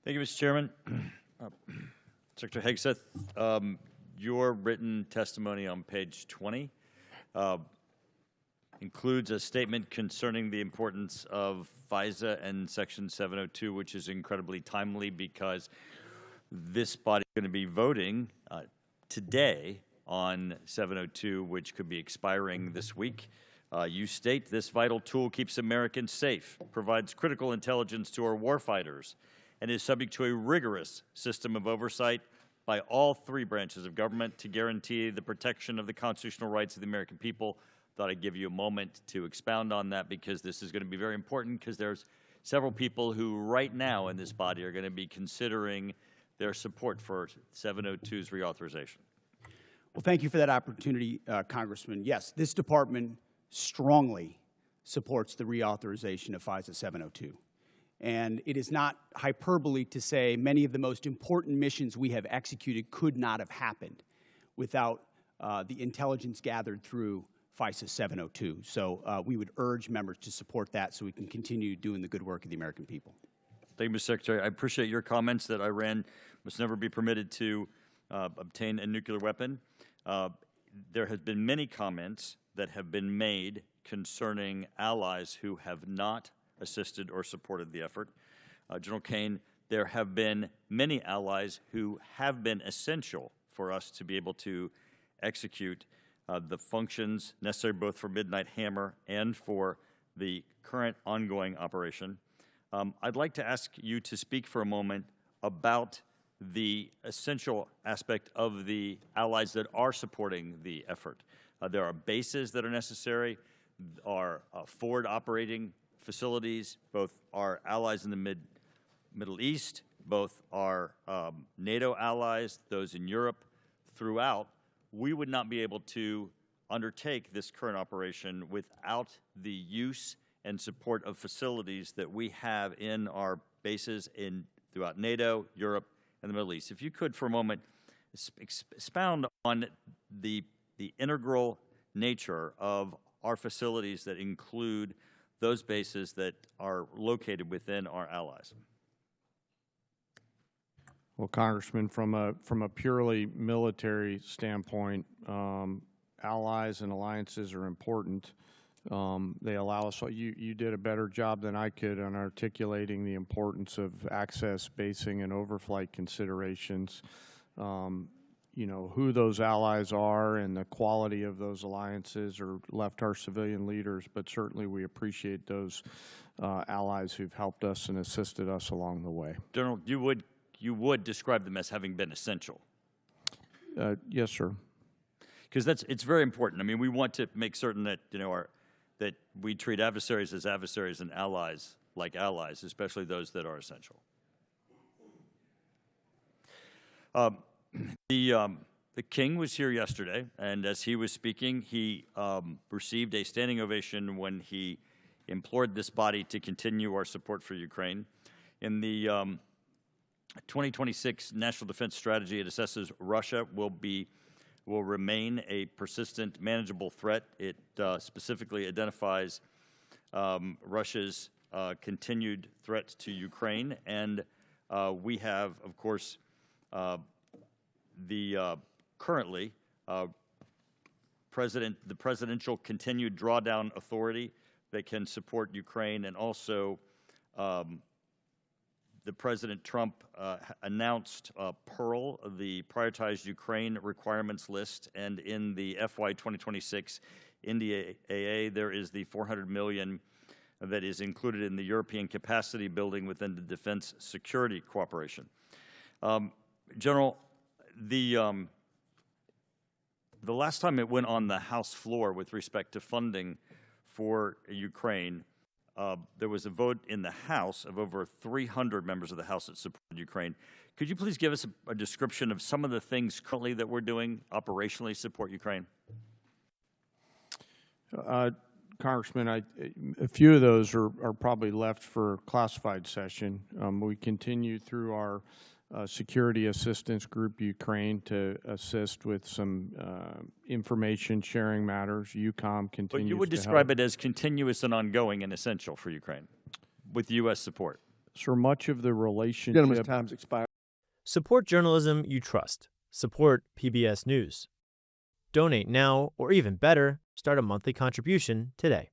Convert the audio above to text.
Thank you, Mr. Chairman. Secretary Hegseth, your written testimony on page 20 includes a statement concerning the importance of FISA and Section 702, which is incredibly timely because this body is going to be voting today on 702, which could be expiring this week. You state this vital tool keeps Americans safe, provides critical intelligence to our warfighters, and is subject to a rigorous system of oversight by all three branches of government to guarantee the protection of the constitutional rights of the American people. Thought I'd give you a moment to expound on that because this is going to be very important because there's several people who right now in this body are going to be considering their support for 702's reauthorization. Well, thank you for that opportunity, Congressman. Yes, this department strongly supports the reauthorization of FISA 702. And it is not hyperbole to say many of the most important missions we have executed could not have happened without the intelligence gathered through FISA 702. So we would urge members to support that so we can continue doing the good work of the American people. Thank you, Mr. Secretary. I appreciate your comments that Iran must never be permitted to obtain a nuclear weapon. There have been many comments that have been made concerning allies who have not assisted or supported the effort. General Caine, there have been many allies who have been essential for us to be able to execute the functions necessary both for Midnight Hammer and for the current ongoing operation. I'd like to ask you to speak for a moment about the essential aspect of the allies that are supporting the effort. There are bases that are necessary, are forward operating facilities, both our allies in the Middle East, both our NATO allies, those in Europe, throughout. We would not be able to undertake this current operation without the use and support of facilities that we have in our bases throughout NATO, Europe, and the Middle East. If you could, for a moment, expound on the integral nature of our facilities that include those bases that are located within our allies. Well, Congressman, from a purely military standpoint, allies and alliances are important. They allow us. You did a better job than I could on articulating the importance of access, basing, and overflight considerations. You know, who those allies are and the quality of those alliances are left our civilian leaders, but certainly we appreciate those allies who've helped us and assisted us along the way. General, you would describe them as having been essential. Yes, sir. Because it's very important. I mean, we want to make certain that that we treat adversaries as adversaries and allies like allies, especially those that are essential. The King was here yesterday, and as he was speaking, he received a standing ovation when he implored this body to continue our support for Ukraine. In the 2026 National Defense Strategy, it assesses Russia will remain a persistent, manageable threat. It specifically identifies Russia's continued threat to Ukraine, and we have, of course, currently the presidential continued drawdown authority that can support Ukraine, and also the President Trump announced Pearl, the prioritized Ukraine requirements list, and in the FY 2026 NDAA, there is the $400 million that is included in the European capacity building within the defense security cooperation. General, the last time it went on the House floor with respect to funding for Ukraine, there was a vote in the House of over 300 members of the House that supported Ukraine. Could you please give us a description of some of the things currently that we're doing operationally to support Ukraine? Congressman, a few of those are probably left for classified session. We continue through our security assistance group Ukraine to assist with some information sharing matters. UCOM continues. But you would describe it as continuous and ongoing and essential for Ukraine with U.S. support. Sir, much of the Gentleman's relationship. time's expired. Support journalism you trust. Support PBS News. Donate now, or even better, start a monthly contribution today.